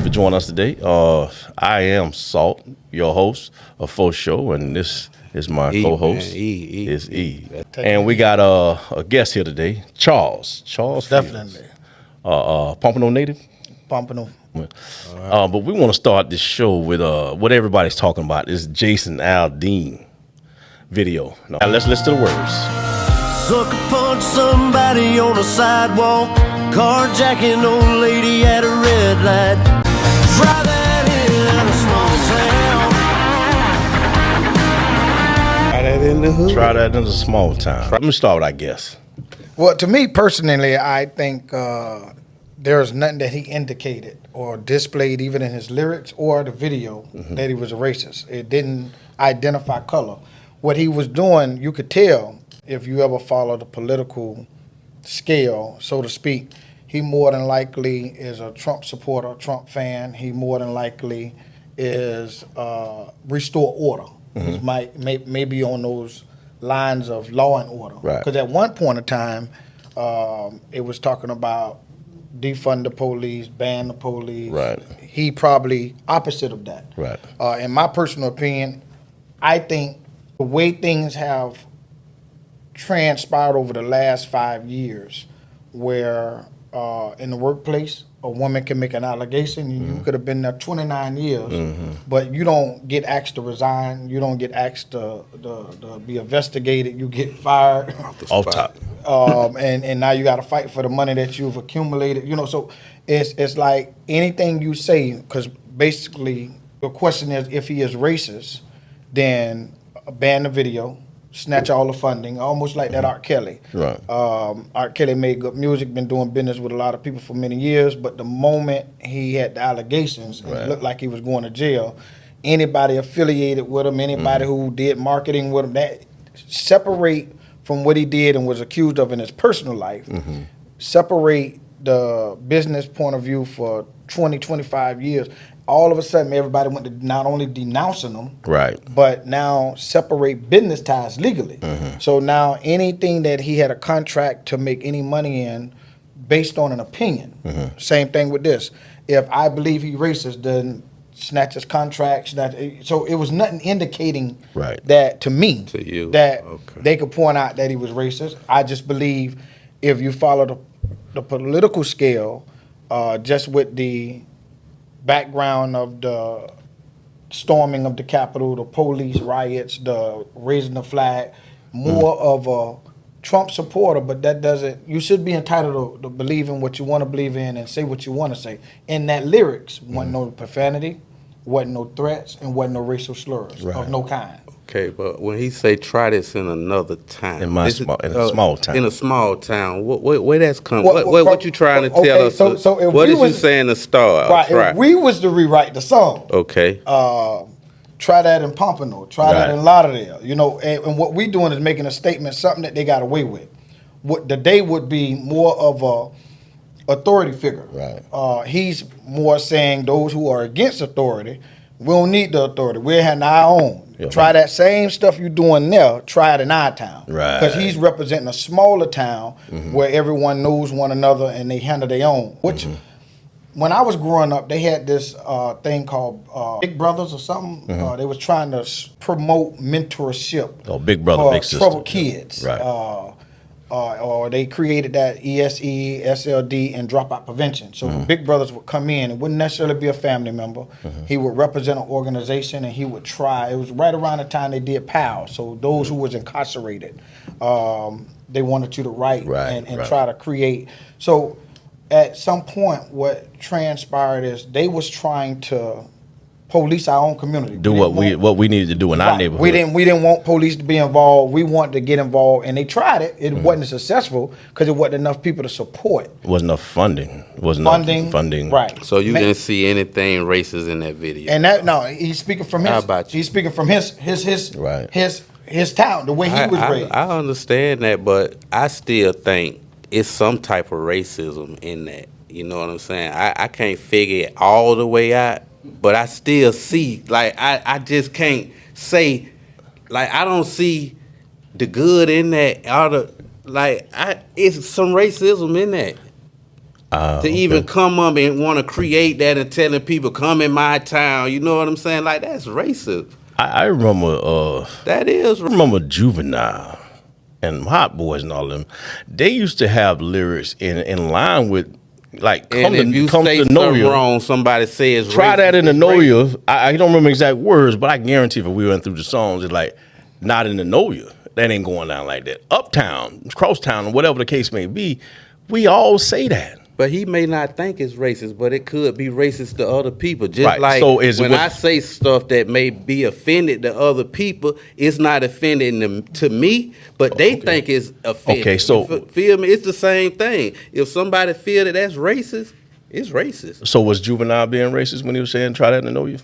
for joining us today. I am Salt, your host of Faux Show, and this is my co-host. Is E. And we got a guest here today, Charles. Charles Definitely. Pompano native. Pompano. But we want to start this show with what everybody's talking about. This Jason Aldean video. Now let's listen to the words. Sucker punch somebody on a sidewalk, carjacking old lady at a red light. Try that in a small town. Try that in a small town. Let me start with I guess. Well, to me personally, I think there's nothing that he indicated or displayed even in his lyrics or the video that he was a racist. It didn't identify color. What he was doing, you could tell if you ever follow the political scale, so to speak, he more than likely is a Trump supporter, Trump fan. He more than likely is restore order. He maybe on those lines of law and order. Right. Because at one point in time, it was talking about defund the police, ban the police. Right. He probably opposite of that. Right. In my personal opinion, I think the way things have transpired over the last 5 years, where in the workplace, a woman can make an allegation, you could have been there 29 years, but you don't get asked to resign, you don't get asked to be investigated, you get fired. Off top. And now you got to fight for the money that you've accumulated. So it's like anything you say, because basically the question is, if he is racist, then ban the video, snatch all the funding, almost like that R. Kelly. Right. R. Kelly made good music, been doing business with a lot of people for many years, but the moment he had the allegations and it looked like he was going to jail, anybody affiliated with him, anybody who did marketing with him, that separate from what he did and was accused of in his personal life, separate the business point of view for 20, 25 years. All of a sudden, everybody went to not only denouncing him, Right. but now separate business ties legally. So now anything that he had a contract to make any money in based on an opinion. Same thing with this. If I believe he's racist, then snatch his contract. So it was nothing indicating that to me, To you. that Okay. they could point out that he was racist. I just believe if you follow the political scale, just with the background of the storming of the Capitol, the police riots, the raising the flag, more of a Trump supporter, but that doesn't, you should be entitled to believe in what you want to believe in and say what you want to say. In that lyrics, wasn't no profanity, wasn't no threats, and wasn't no racial slurs of no kind. Okay, but when he say try this in another town, In a small town. in a small town, where that's come? What- What you trying to tell okay, us? so if what we is was- you saying to start? Right, Try. if we was to rewrite the song, Okay. try that in Pompano, try that Right. in Lauderdale, and what we doing is making a statement, something that they got away with. What the day would be more of a authority figure. Right. He's more saying those who are against authority, we don't need the authority. We're having our own. Yeah. Try that same stuff you're doing there, try it in our town. Right. Because he's representing a smaller town where everyone knows one another and they handle their own. Which when I was growing up, they had this thing called Big Brothers or something. They was trying to promote mentorship. Oh, Big Brother, for Big Sister. troubled kids. Right. Or they created that ESE, SLD, and dropout prevention. So the Big Brothers would come in. It wouldn't necessarily be a family member. He would represent an organization, and he would try. It was right around the time they did PAL. So those who was incarcerated, they wanted you to write and try to create. So at some point, what transpired is they was trying to police our own community. Do what we needed to do in our neighborhood. We didn't want police to be involved. We wanted to get involved, and they tried it. It wasn't successful because it wasn't enough people to support. Wasn't enough funding. Funding. Right. So you didn't see anything racist in that video? And that he's speaking from his. How about you? He's speaking from his Right. his town, the way he was raised. I understand that, but I still think it's some type of racism in that. You know what I'm saying? I can't figure it all the way out, but I still see, like, I just can't say, like, I don't see the good in that. It's some racism in that. To even come up and want to create that and telling people, come in my town, you know what I'm saying? Like, that's racist. I remember That is I remember Juvenile and Hot Boys and all of them. They used to have lyrics in line with like and if you say something wrong, somebody says try racist, that in the it's know racist. you. I don't remember exact words, but I guarantee if we went through the songs, it's like not in the know you. That ain't going down like that. Uptown, crosstown, or whatever the case may be, we all say that. But he may not think it's racist, but it could be racist to other people. Just Right. like So when I say stuff that may be offended to other people, it's not offending them to me, but they think it's offending. Okay, so- You feel me? It's the same thing. If somebody feel that that's racist, it's racist. So was Juvenile being racist when he was saying try that in the know you?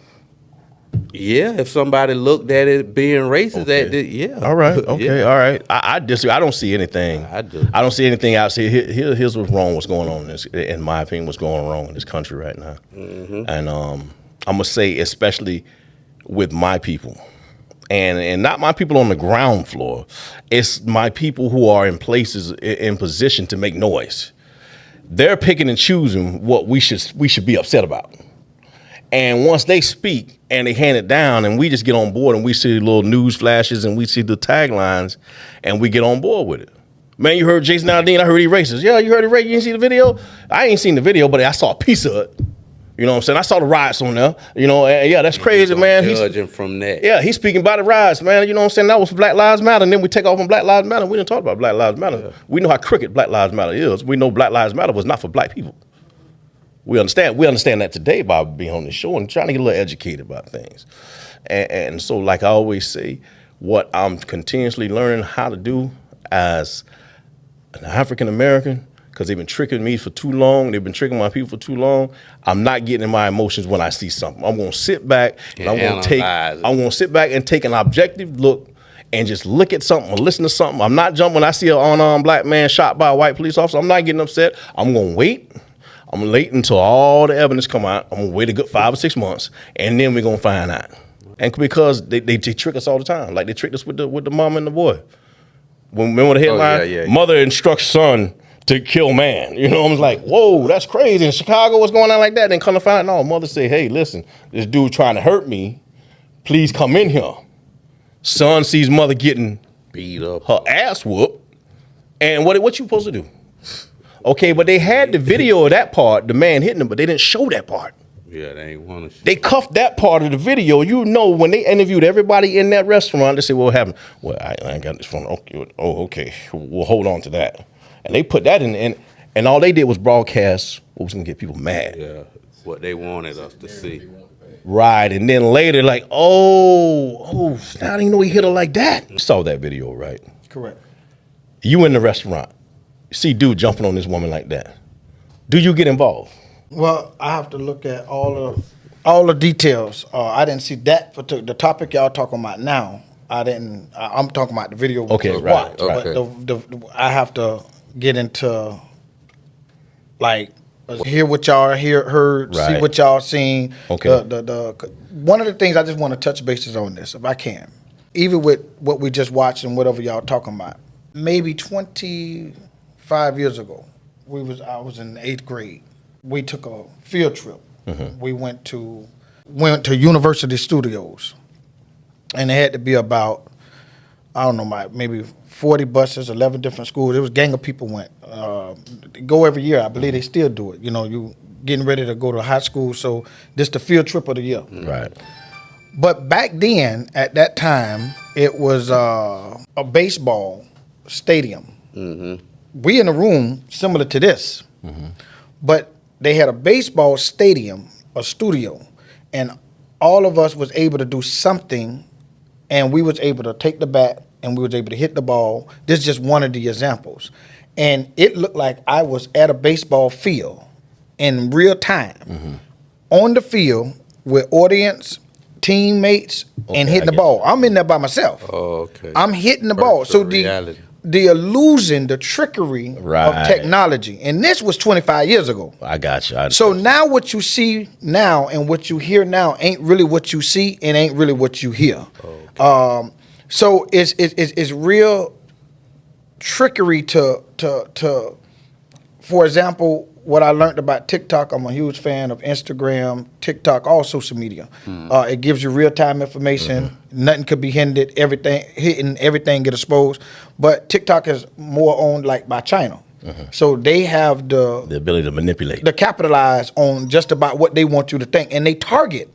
Yeah, if somebody looked at it being racist, yeah. All right. Okay. Yeah. All right. I disagree. I don't see anything. I do. I don't see anything out here. Here's what's wrong. What's going on in this? In my opinion, what's going wrong in this country right now? Mm-hmm. And I'm gonna say, especially with my people, and not my people on the ground floor. It's my people who are in places in position to make noise. They're picking and choosing what we should be upset about. And once they speak and they hand it down and we just get on board and we see little news flashes and we see the taglines and we get on board with it. Man, you heard Jason Aldean, I heard he racist. Yeah, you heard he racist, you didn't see the video? I ain't seen the video, but I saw a piece of it. You know what I'm saying? I saw the riots on there. You know, and yeah, that's crazy, man. Judging from that. Yeah, he's speaking about the riots, man. You know what I'm saying? That was Black Lives Matter. And then we take off on Black Lives Matter. We didn't talk about Black Lives Matter. Yeah. We know how crooked Black Lives Matter is. We know Black Lives Matter was not for black people. We understand that today by being on the show and trying to get a little educated about things. And so, like I always say, what I'm continuously learning how to do as an African American, because they've been tricking me for too long, they've been tricking my people for too long. I'm not getting in my emotions when I see something. I'm gonna sit back and I'm gonna sit back and take an objective look and just look at something or listen to something. I'm not jumping when I see an unarmed black man shot by a white police officer. I'm not getting upset. I'm gonna wait. I'm gonna wait until all the evidence come out. I'm gonna wait a good 5 or 6 months, and then we're gonna find out. And because they trick us all the time, like they tricked us with the mom and the boy. Remember the headline? Mother instructs son to kill man. You know, I was like, whoa, that's crazy. In Chicago, what's going on like that? Then come to find out, no, mother say, hey, listen, this dude trying to hurt me. Please come in here. Son sees mother getting beat up, her ass whooped, and what you supposed to do? Okay, but they had the video of that part, the man hitting him, but they didn't show that part. Yeah, they ain't want to. They cuffed that part of the video. You know, when they interviewed everybody in that restaurant, they said, well, what happened? Well, I ain't got this phone. Okay, okay. We'll hold on to that. And they put that in, and all they did was broadcast what was going to get people mad. Yeah, what they wanted us to see. Right, and then later, like, oh, I didn't know he hit her like that. You saw that video, right? Correct. You in the restaurant. See dude jumping on this woman like that. Do you get involved? Well, I have to look at all the details. I didn't see that the topic y'all talking about now. I'm talking about the video. Okay, right. Okay. But I have to get into like hear what y'all heard, right. See what y'all seen. Okay. One of the things I just want to touch bases on this, if I can, even with what we just watched and whatever y'all talking about. Maybe 25 years ago, I was in the 8th grade. We took a field trip. Mm-hmm. We went to University Studios, and it had to be about, I don't know, maybe 40 buses, 11 different schools. It was a gang of people went. Go every year. I believe they still do it. You know, you getting ready to go to high school, so this the field trip of the year. Right. But back then, at that time, it was a baseball stadium. Mm-hmm. We in a room similar to this, mm-hmm. But they had a baseball stadium, a studio, and all of us was able to do something, and we was able to take the bat and we was able to hit the ball. This is just one of the examples. And it looked like I was at a baseball field in real time, mm-hmm. on the field with audience, teammates, and hitting the ball. I'm in there by myself. Oh, okay. I'm hitting the ball. So the illusion, the trickery of technology. And this was 25 years ago. I got you. So now what you see now and what you hear now ain't really what you see and ain't really what you hear. Okay. So it's real trickery to for example, what I learned about TikTok, I'm a huge fan of Instagram, TikTok, all social media. It gives you real-time information. Nothing could be hindered. Everything get exposed. But TikTok is more owned like by China. So they have the ability to manipulate, to capitalize on just about what they want you to think, and they target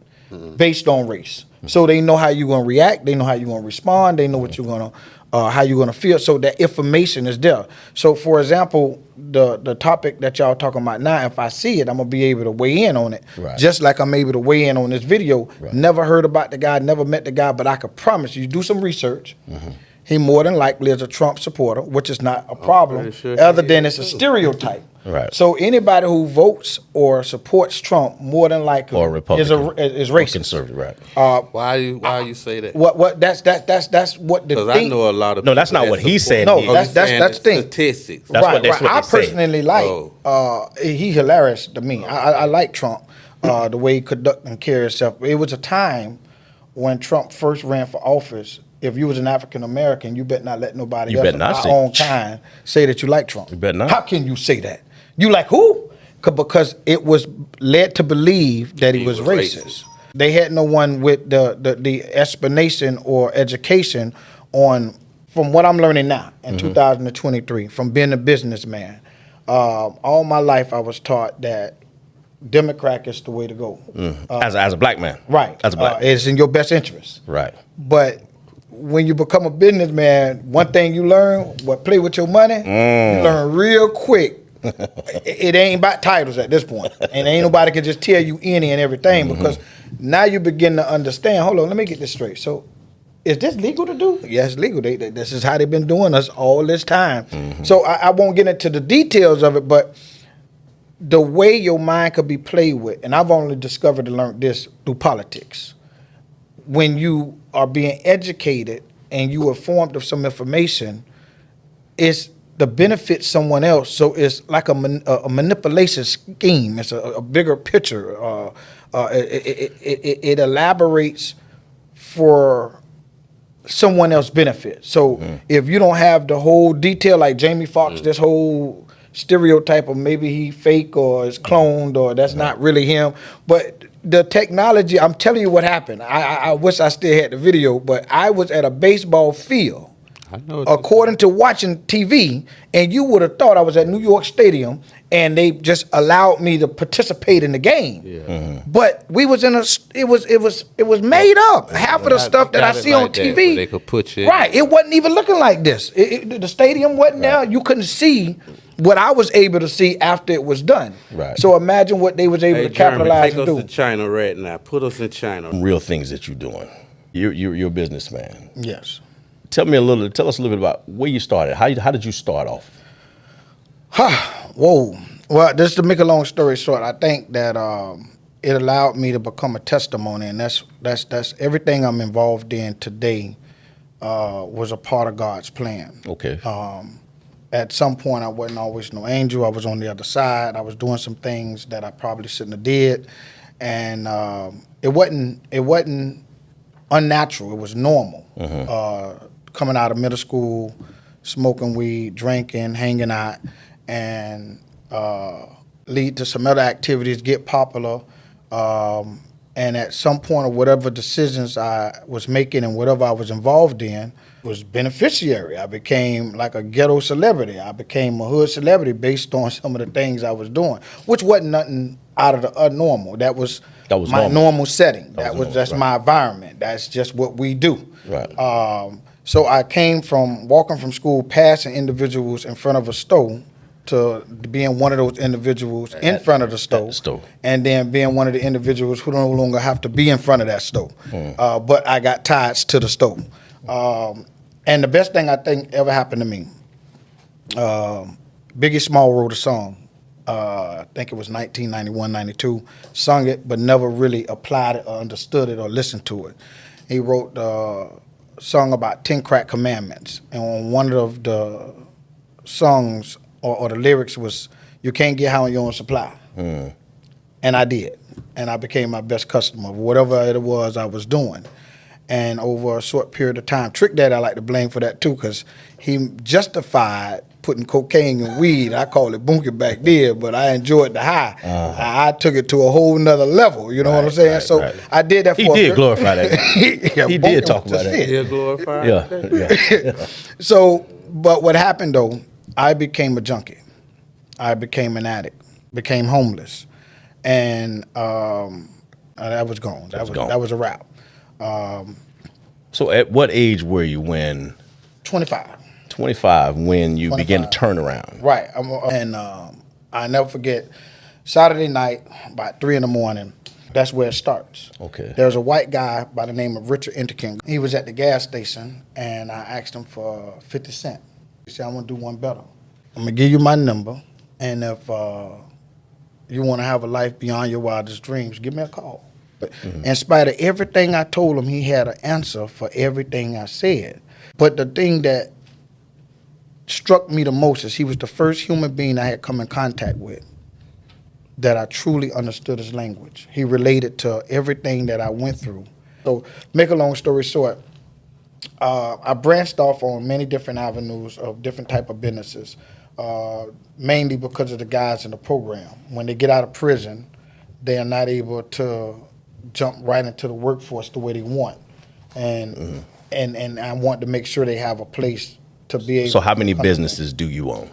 based on race. So they know how you're gonna react. They know how you're gonna respond. They know what you're gonna, how you're gonna feel. So that information is there. So for example, the topic that y'all talking about now, if I see it, I'm gonna be able to weigh in on it. Right. Just like I'm able to weigh in on this video. Right. Never heard about the guy, never met the guy, but I could promise you, do some research. He more than likely is a Trump supporter, which is not a problem, sure other than it's a stereotype. Right. So anybody who votes or supports Trump more than likely or Republican, is or racist. conservative, right? Why you say that? What that's what the Because I thing. know a lot of No, that's people not what that he support- said. No, he- that's the thing. Statistics. That's right, what I they say. personally like. He's hilarious to me. I like Trump, the way he conduct and carry himself. It was a time when Trump first ran for office. If you was an African American, you better not let nobody You else better of not our say- own kind say that you like Trump. You better not. How can you say that? You like who? Because it was led to believe that he was racist. They had no one with the explanation or education on, from what I'm learning now in 2023, from being a businessman. All my life I was taught that Democrat is the way to go. As a black man, Right. As a black, man. It's in your best interest. Right. But when you become a businessman, one thing you learn, what play with your money, you learn real quick. It ain't about titles at this point. And ain't nobody can just tell you any and everything because now you begin to understand, hold on, let me get this straight. So is this legal to do? Yes, legal. This is how they've been doing us all this time. So I won't get into the details of it, but the way your mind could be played with, and I've only discovered and learned this through politics. When you are being educated and you are informed of some information, it's to benefit someone else. So it's like a manipulation scheme. It's a bigger picture. It elaborates for someone else's benefit. So if you don't have the whole detail, like Jamie Foxx, this whole stereotype of maybe he fake or is cloned or that's not really him, but the technology, I'm telling you what happened. I wish I still had the video, but I was at a baseball field, I know. according to watching TV, and you would have thought I was at New York Stadium, and they just allowed me to participate in the game. Yeah. But we was in it was made up. Half of the stuff that I see on like that, TV, where they could put you in. right? It wasn't even looking like this. The stadium wasn't there. You couldn't see what I was able to see after it was done. Right. So imagine what they was able Hey, to capitalize Jeremy, and take us do. to China right now. Put us in China. Real things that you're doing. You're a businessman. Yes. Tell us a little bit about where you started. How did you start off? Whoa. Well, just to make a long story short, I think that it allowed me to become a testimony, and that's everything I'm involved in today was a part of God's plan. Okay. At some point, I wasn't always no angel. I was on the other side. I was doing some things that I probably shouldn't have did, and it wasn't unnatural. It was normal. Coming out of middle school, smoking weed, drinking, hanging out, and lead to some other activities, get popular, and at some point or whatever decisions I was making and whatever I was involved in was beneficiary. I became like a ghetto celebrity. I became a hood celebrity based on some of the things I was doing, which wasn't nothing out of the normal. That was my normal setting. That's my environment. That's just what we do. Right. So I came from walking from school, passing individuals in front of a store, to being one of those individuals in front of the store, and then being one of the individuals who no longer have to be in front of that store. But I got ties to the store. And the best thing I think ever happened to me, Biggie Small wrote a song. I think it was 1991, 92, sung it, but never really applied it or understood it or listened to it. He wrote a song about 10 crack commandments. And on one of the songs or the lyrics was, you can't get high on your own supply. And I did. And I became my best customer, whatever it was I was doing. And over a short period of time, Trick Daddy I like to blame for that too, because he justified putting cocaine and weed. I call it bunkie back there, but I enjoyed the high. I took it to a whole nother level. You know what I'm saying? So I did that. He did glorify that. Yeah, he did talk about that. Still glorified. Yeah. So, but what happened though? I became a junkie. I became an addict. Became homeless, and that was gone. That was a wrap. So at what age were you when? 25. 25, when you 25. began to turn around. Right. And I never forget, Saturday night, about 3 a.m, that's where it starts. Okay. There's a white guy by the name of Richard Interking. He was at the gas station, and I asked him for 50 cents. He said, I want to do one better. I'm going to give you my number, and if you want to have a life beyond your wildest dreams, give me a call. In spite of everything I told him, he had an answer for everything I said. But the thing that struck me the most is he was the first human being I had come in contact with that I truly understood his language. He related to everything that I went through. So, make a long story short, I branched off on many different avenues of different type of businesses, mainly because of the guys in the program. When they get out of prison, they are not able to jump right into the workforce the way they want. And I want to make sure they have a place to be able. So how many to businesses do you own?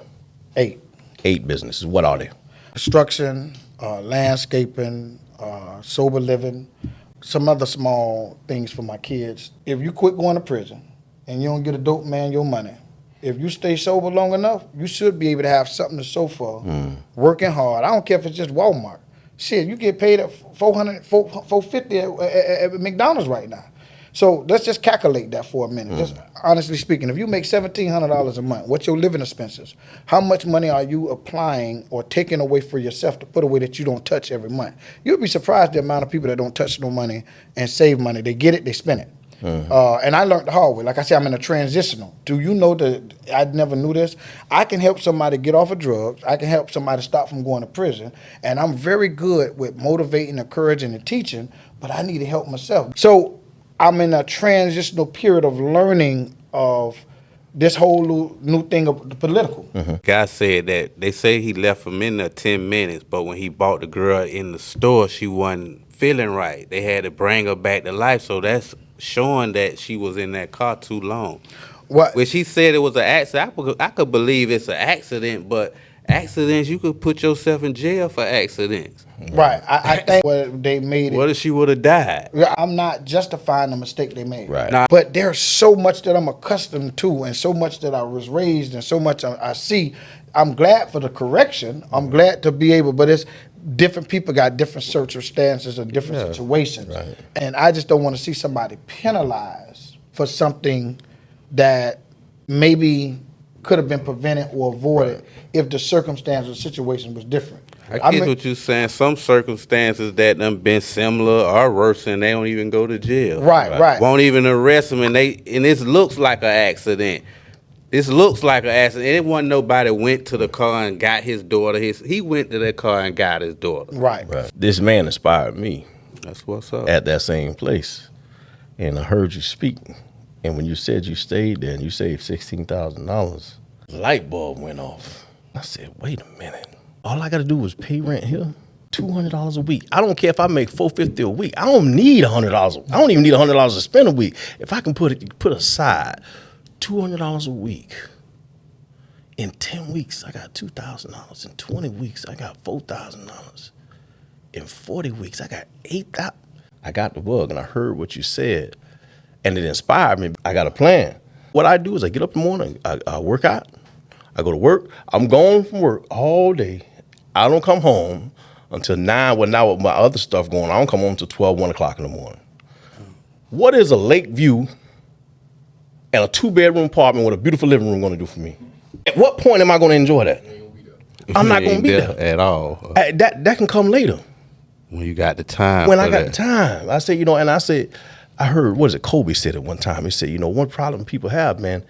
8. 8 businesses. What are they? Construction, landscaping, sober living, some other small things for my kids. If you quit going to prison and you don't get a dope man your money, if you stay sober long enough, you should be able to have something to show for working hard. I don't care if it's just Walmart. Shit, you get paid at $400, $450 at McDonald's right now. So let's just calculate that for a minute. Just honestly speaking, if you make $1,700 a month, what's your living expenses? How much money are you applying or taking away for yourself to put away that you don't touch every month? You'll be surprised the amount of people that don't touch no money and save money. They get it, they spend it. And I learned the hard way. Like I said, I'm in a transitional. Do you know that I never knew this? I can help somebody get off of drugs. I can help somebody stop from going to prison. And I'm very good with motivating, encouraging, and teaching, but I need to help myself. So I'm in a transitional period of learning of this whole new thing of the political. Guy said that they say he left him in there 10 minutes, but when he bought the girl in the store, she wasn't feeling right. They had to bring her back to life, so that's showing that she was in that car too long. What? When she said it was an accident, I could believe it's an accident, but accidents, you could put yourself in jail for accidents. Right. I think what they made it. What if she would have died? I'm not justifying the mistake they made. Right. Nah. But there's so much that I'm accustomed to and so much that I was raised and so much I see. I'm glad for the correction. I'm glad to be able, but it's different people got different circumstances and different situations. Right. And I just don't want to see somebody penalized for something that maybe could have been prevented or avoided if the circumstance or situation was different. I get what you're saying. Some circumstances that done been similar or worse, and they don't even go to jail. Right. Won't even arrest them, and this looks like an accident. This looks like an accident. It wasn't nobody went to the car and got his daughter. He went to that car and got his daughter. Right. This man inspired me That's what's up. at that same place. And I heard you speak. And when you said you stayed there and you saved $16,000, the light bulb went off. I said, wait a minute. All I got to do is pay rent here, $200 a week. I don't care if I make $450 a week. I don't need $100. I don't even need $100 to spend a week. If I can put aside $200 a week, in 10 weeks, I got $2,000. In 20 weeks, I got $4,000. In 40 weeks, I got $8,000. I got the bug, and I heard what you said, and it inspired me. I got a plan. What I do is I get up in the morning, I work out, I go to work. I'm gone from work all day. I don't come home until 9. Well, now with my other stuff going on, I don't come home until 12, 1 o'clock in the morning. What is a lake view and a 2-bedroom apartment with a beautiful living room going to do for me? At what point am I going to enjoy that? I'm not going to be there at all. That can come later. When you got the time. When I got the time. I said, and I said, I heard, what is it, Kobe said it one time. He said, one problem people have, man,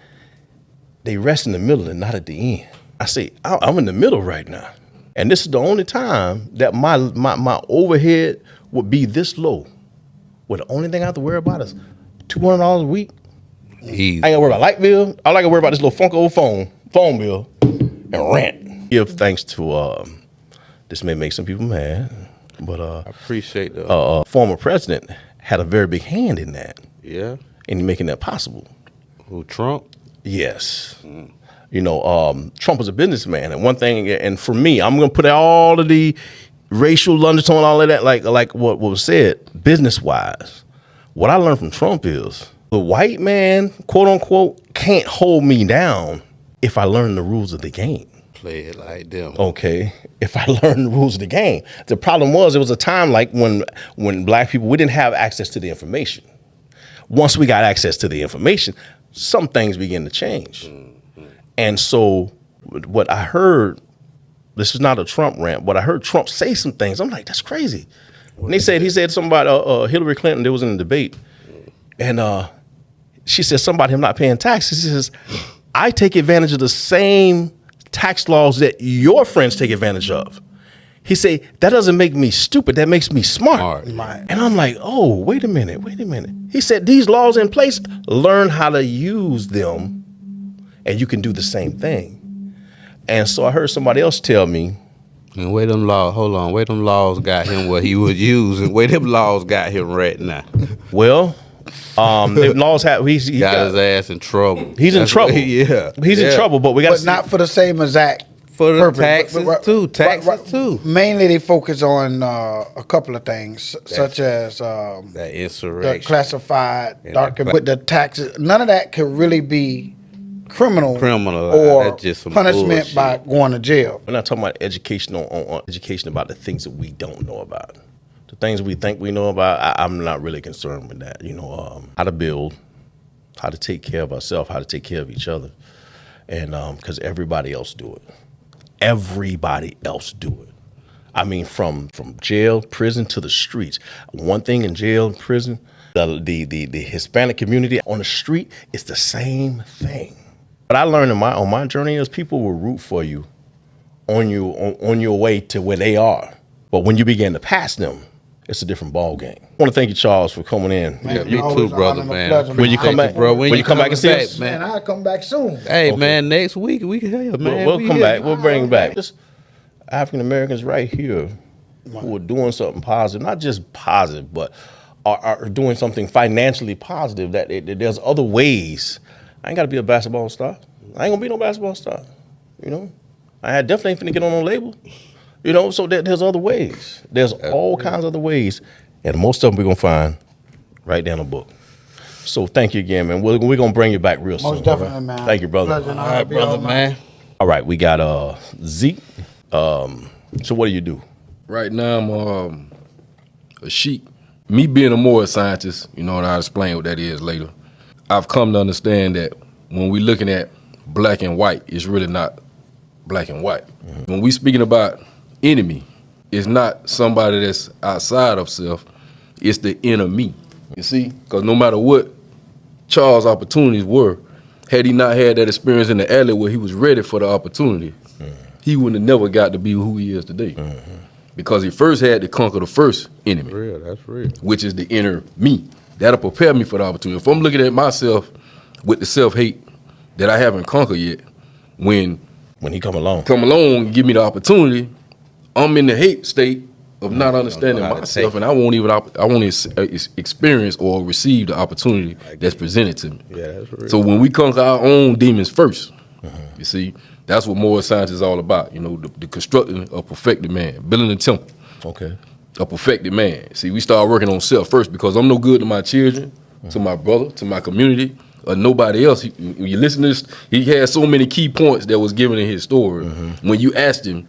they rest in the middle and not at the end. I say, I'm in the middle right now. And this is the only time that my overhead would be this low. Well, the only thing I have to worry about is $200 a week. Easy. I ain't got to worry about light bill. All I got to worry about is this little funky old phone, phone bill and rent. Give thanks to this may make some people mad, but I appreciate that. former president had a very big hand in that, Yeah. in making that possible. Who, Trump? Yes. You know, Trump was a businessman, and one thing, and for me, I'm going to put all of the racial undertone, all of that, like what was said, business wise. What I learned from Trump is the white man, quote unquote, can't hold me down if I learn the rules of the game. Play it like them. Okay, if I learn the rules of the game. The problem was, it was a time like when black people, we didn't have access to the information. Once we got access to the information, some things began to change. And so what I heard, this is not a Trump rant, but I heard Trump say some things. I'm like, that's crazy. And he said something about Hillary Clinton. There was in a debate. And she said something about him not paying taxes. He says, I take advantage of the same tax laws that your friends take advantage of. He said, that doesn't make me stupid. That makes me smart. And I'm like, oh, wait a minute. He said, these laws in place, learn how to use them, and you can do the same thing. And so I heard somebody else tell me, And where them laws got him what he was using, where them laws got him right now. well, the laws have, he got his ass in trouble. He's in trouble. Yeah. He's in trouble, but we got But not for the same exact For the purpose. taxes too. Taxes too. Mainly they focus on a couple of things, such as That the insurrection. classified, And document, with the taxes. None of that could really be criminal Criminal, or that's just some punishment bullshit. by going to jail. We're not talking about education on education about the things that we don't know about. The things we think we know about, I'm not really concerned with that. You know, how to build, how to take care of ourselves, how to take care of each other, and because everybody else do it. Everybody else do it. I mean, from jail, prison to the streets. One thing in jail and prison, the Hispanic community on the street is the same thing. What I learned on my journey is people will root for you on your way to where they are. But when you begin to pass them, it's a different ball game. I want to thank you, Charles, for coming in. Yeah, Man, you always too, an brother, honor and a man. pleasure, When you man. come back, bro. when you come back and see us, Man, I'll come back soon. Hey, man, next week we can man. we'll we come here. back. We'll bring you back. Just African Americans right here who are doing something positive, not just positive, but are doing something financially positive. That there's other ways. I ain't got to be a basketball star. I ain't gonna be no basketball star. You know, I definitely ain't finna get on no label. You know, so there's other ways. There's all kinds of other ways, and most of them we're gonna find right down the book. So thank you again, man. We're gonna bring you back real soon. Most definitely, all right? man. Thank you, brother. Pleasure and All honor right, to be brother, on, man. All right, we got Zeke. So what do you do? Right now, I'm a sheep. Me being a moral scientist, you know, and I'll explain what that is later. I've come to understand that when we're looking at black and white, it's really not black and white. Mm-hmm. When we speaking about enemy, it's not somebody that's outside of self, it's the inner me. You see? Because no matter what Charles' opportunities were, had he not had that experience in the alley where he was ready for the opportunity, he wouldn't have never got to be who he is today. Mm-hmm. Because he first had to conquer the first enemy. That's real. Which is the inner me. That'll prepare me for the opportunity. If I'm looking at myself with the self-hate that I haven't conquered yet, when he come along and give me the opportunity, I'm in the hate state of not understanding myself, and I won't experience or receive the opportunity that's presented to me. Yeah, that's real. So when we conquer our own demons first, you see, that's what moral science is all about. You know, the constructing a perfected man, building a temple. Okay. A perfected man. See, we start working on self first because I'm no good to my children, to my brother, to my community, or nobody else. When you listen to this, he had so many key points that was given in his story. When you asked him,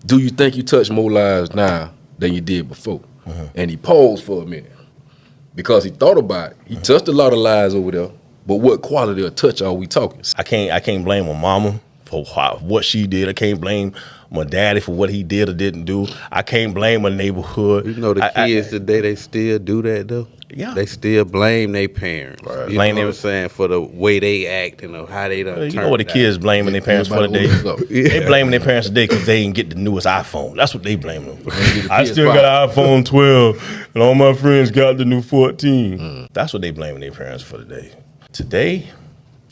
do you think you touch more lives now than you did before? And he paused for a minute because he thought about it. He touched a lot of lives over there, but what quality of touch are we talking? I can't blame my mama for what she did. I can't blame my daddy for what he did or didn't do. I can't blame my neighborhood. You know, the kids today, they still do that though. Yeah. They still blame their parents. Right. You Blame know what I'm them. saying, for the way they act and how they done You know what the kids blaming their parents for today? They blaming their parents today because they didn't get the newest iPhone. That's what they blaming them for. I still got an iPhone 12 and all my friends got the new 14. That's what they blaming their parents for today. Today,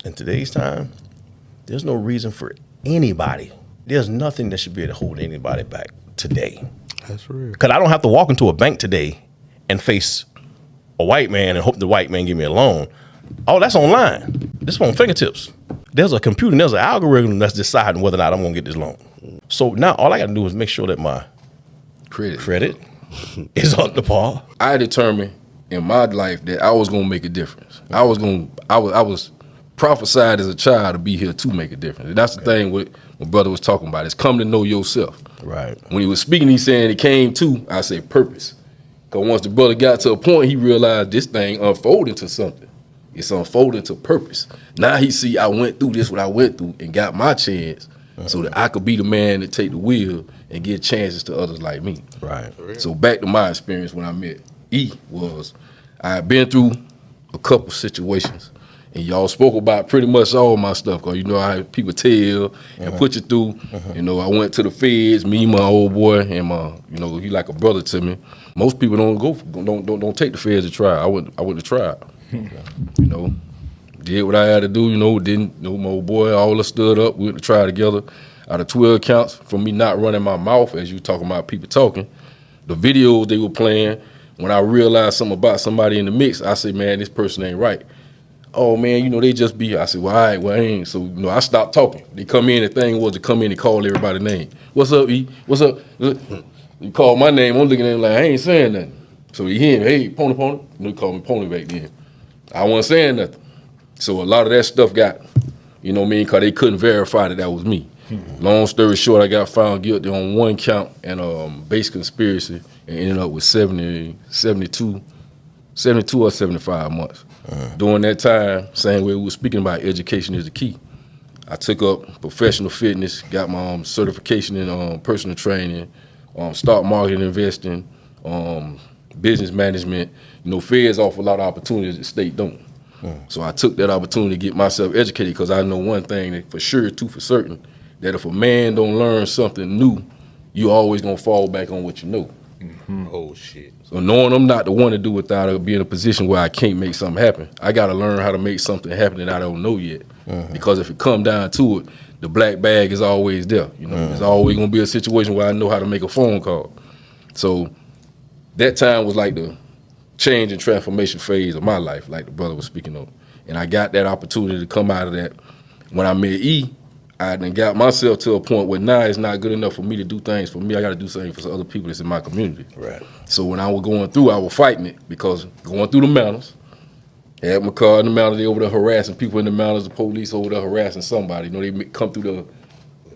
in today's time, There's no reason for anybody. There's nothing that should be able to hold anybody back today. That's real. Because I don't have to walk into a bank today and face a white man and hope the white man give me a loan. Oh, that's online. This on fingertips. There's a computer, there's an algorithm that's deciding whether or not I'm going to get this loan. So now all I got to do is make sure that my credit is up to par. I determined in my life that I was gonna make a difference. I was prophesied as a child to be here to make a difference. And that's the thing what my brother was talking about. It's come to know yourself. Right. When he was speaking, he saying it came to, I say purpose. Because once the brother got to a point, he realized this thing unfolding to something. It's unfolding to purpose. Now he see I went through this, what I went through, and got my chance so that I could be the man that take the wheel and give chances to others like me. Right. So back to my experience when I met E was, I had been through a couple situations, and y'all spoke about pretty much all my stuff. Cause you know how people tell and put you through. You know, I went to the feds, me, my old boy, and my, you know, he like a brother to me. Most people don't take the feds to trial. I went to trial. You know, did what I had to do. You know, my old boy, all of us stood up. We went to trial together. Out of 12 counts for me not running my mouth, as you talking about people talking, the videos they were playing. When I realized something about somebody in the mix, I said, man, this person ain't right. Oh, man, you know, they just be, I said, well, all right, well, I ain't. So, you know, I stopped talking. They come in, the thing was to come in and call everybody's name. What's up, E? What's up? You call my name, I'm looking at him like, I ain't saying nothing. So he hear me, hey, Pony. You know, he called me Pony back then. I wasn't saying nothing. So a lot of that stuff got, you know what I mean, because they couldn't verify that was me. Long story short, I got found guilty on one count and base conspiracy and ended up with 72 or 75 months. During that time, same way we were speaking about education is the key. I took up professional fitness, got my certification in personal training, stock market investing, business management. You know, feds offer a lot of opportunities that state don't. So I took that opportunity to get myself educated because I know one thing that for sure, two for certain, that if a man don't learn something new, you always gonna fall back on what you know. Oh shit. So knowing I'm not the one to do without it, be in a position where I can't make something happen, I gotta learn how to make something happen that I don't know yet. Because if it come down to it, the black bag is always there. You know, there's always gonna be a situation where I know how to make a phone call. So that time was like the change and transformation phase of my life, like the brother was speaking of. And I got that opportunity to come out of that. When I met E, I then got myself to a point where now it's not good enough for me to do things for me. I got to do something for other people that's in my community. Right. So when I was going through, I was fighting it because going through the mountains, had my car in the mountains, they over there harassing people in the mountains, the police over there harassing somebody. You know, they come through the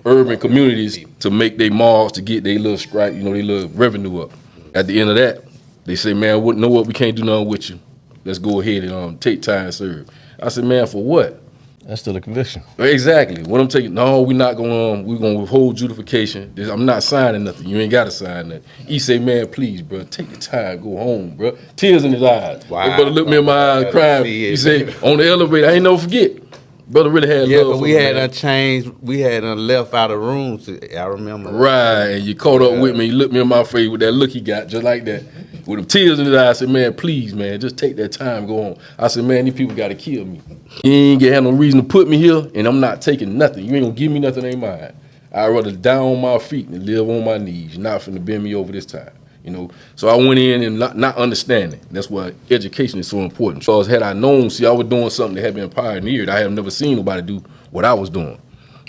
urban communities to make their malls to get their little strike, you know, their little revenue up. At the end of that, they say, man, know what, we can't do nothing with you. Let's go ahead and take time and serve. I said, man, for what? That's still a conviction. Exactly. What I'm taking, no, we're not going to withhold justification. I'm not signing nothing. You ain't got to sign nothing. He say, man, please, bro, take the time, go home, bro. Tears in his eyes. Wow. That brother looked me in my eyes crying. He said, on the elevator, I ain't never forget. Brother really had love but for we me, had man. unchanged. We had left out of rooms. I remember. Right, and you caught up with me. You looked me in my face with that look he got, just like that. With them tears in his eyes, I said, man, please, man, just take that time, go home. I said, man, these people got to kill me. You ain't gonna have no reason to put me here, and I'm not taking nothing. You ain't gonna give me nothing ain't mine. I'd rather die on my feet than live on my knees. You're not finna bend me over this time. You know, so I went in and not understanding. That's why education is so important. Because had I known, see, I was doing something that had been pioneered. I have never seen nobody do what I was doing.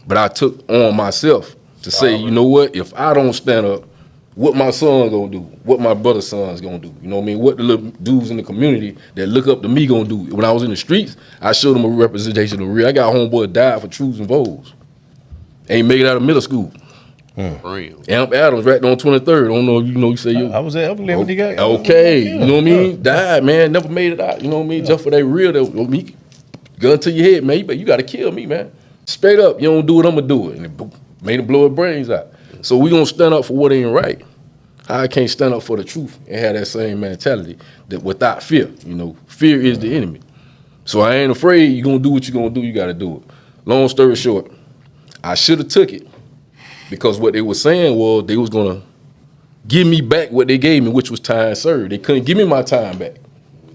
But I took on myself to say, you know what, if I don't stand up, what my son gonna do? What my brother's son's gonna do? You know what I mean? What the little dudes in the community that look up to me gonna do? When I was in the streets, I showed them a representation of real. I got homeboy died for truths and vows. Ain't make it out of middle school. Amp Adams, right on 23rd. I don't know if you know, you say you. I was at Everly when he got. Okay, you know what I mean? Died, man, never made it out. You know what I mean? Just for that real, that gun to your head, man. But you got to kill me, man. Straight up, you don't do it, I'm gonna do it. And it made him blow his brains out. So we gonna stand up for what ain't right. I can't stand up for the truth and have that same mentality that without fear. You know, fear is the enemy. So I ain't afraid. You gonna do what you gonna do. You got to do it. Long story short, I should have took it because what they were saying was they was gonna give me back what they gave me, which was time served. They couldn't give me my time back.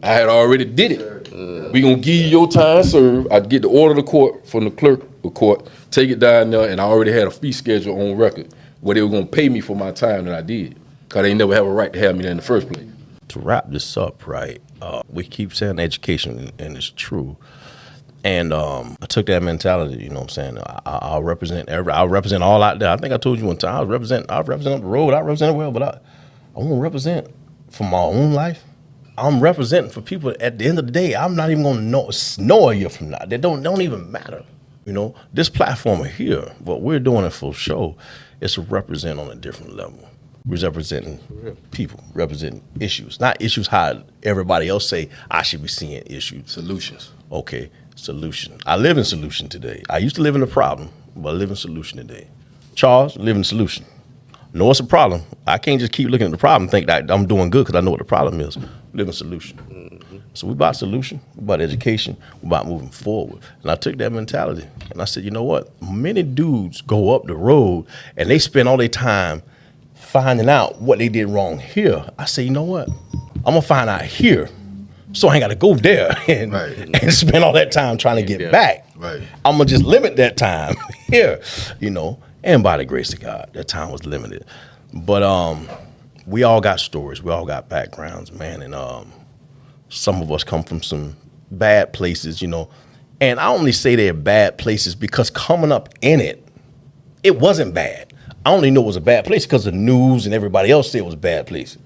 I had already did it. We gonna give you your time served. I get the order of the court from the clerk of court, take it down there, and I already had a fee schedule on record where they were gonna pay me for my time that I did, cause they never have a right to have me there in the first place. To wrap this up, right? We keep saying education, and it's true. And I took that mentality, you know what I'm saying? I'll represent all out there. I think I told you one time, I represent up the road, I represent it well, but I want to represent for my own life. I'm representing for people at the end of the day. I'm not even gonna know a year from now. They don't even matter. You know, this platform here, what we're doing it for show, is to represent on a different level. We're representing people, representing issues, not issues how everybody else say I should be seeing issues. Solutions. Okay, solution. I live in solution today. I used to live in the problem, but I live in solution today. Charles, live in solution. Know it's a problem. I can't just keep looking at the problem and think that I'm doing good because I know what the problem is. Live in solution. Mm-hmm. So we about solution, we about education, we about moving forward. And I took that mentality and I said, you know what? Many dudes go up the road and they spend all their time finding out what they did wrong here. I say, you know what? I'm gonna find out here, so I ain't gotta go there and spend all that time trying to get back. Right. I'm gonna just limit that time here, you know. And by the grace of God, that time was limited. But we all got stories, we all got backgrounds, man, and some of us come from some bad places, you know. And I only say they're bad places because coming up in it, it wasn't bad. I only know it was a bad place because the news and everybody else said it was a bad place.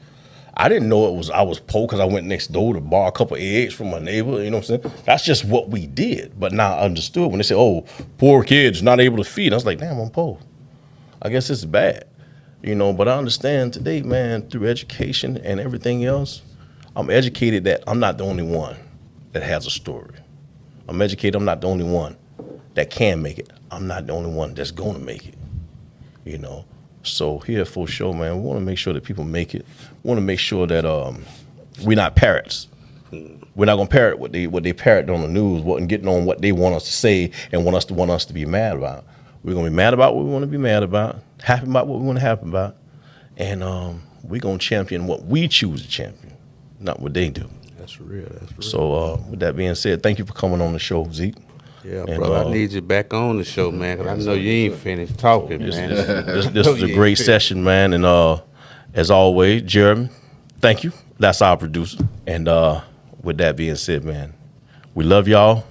I didn't know I was poor because I went next door to borrow a couple of eggs from my neighbor, you know what I'm saying? That's just what we did. But now I understood when they said, oh, poor kids not able to feed. I was like, damn, I'm poor. I guess this is bad, you know, but I understand today, man, through education and everything else, I'm educated that I'm not the only one that has a story. I'm educated I'm not the only one that can make it. I'm not the only one that's going to make it, you know. So here for sure, man, we want to make sure that people make it. We want to make sure that we're not parrots. We're not gonna parrot what they parrot on the news, and getting on what they want us to say and want us to be mad about. We're gonna be mad about what we want to be mad about, happy about what we want to happy about, and we're gonna champion what we choose to champion, not what they do. That's real. That's real. So with that being said, thank you for coming on the show, Zeke. Yeah, and, brother, I need you back on the show, man, because I know you ain't finished talking, man. This was a great session, man, and as always, Jeremy, thank you. That's our producer. And with that being said, man, we love y'all.